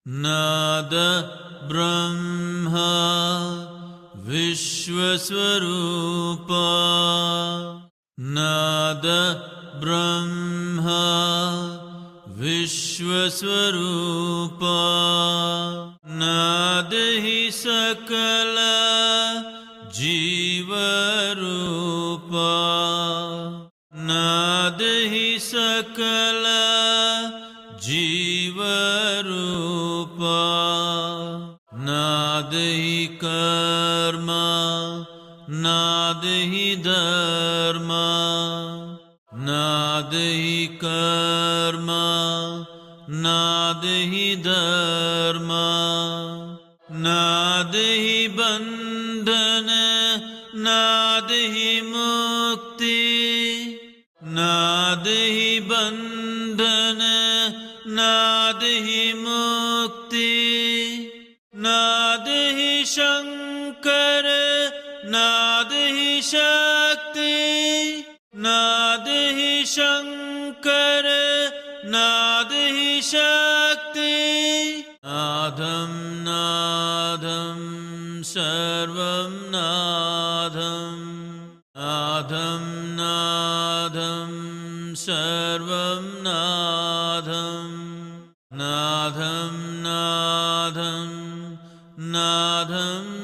नाद ब्रह्मा विश्वस्वरूपा नाद ब्रह्मा विश्वस्वरूपा नाद हि सकल जीवरूपा नाद हि सकल जीवरूपा नाद हि कर्म नाद हि धर्म नाद हि कर्म नाद हि धर्म नाद हि बंधन नाद हि मुक्ति नाद हि बंधन नाद हि मुक्ति नाद हि शंकर नाद हि शक्ति नाद हि शंकर नाद हि शक्ति नादं नादं सर्वं नादं नादं नादं सर्वं नादं नादं नादं नादं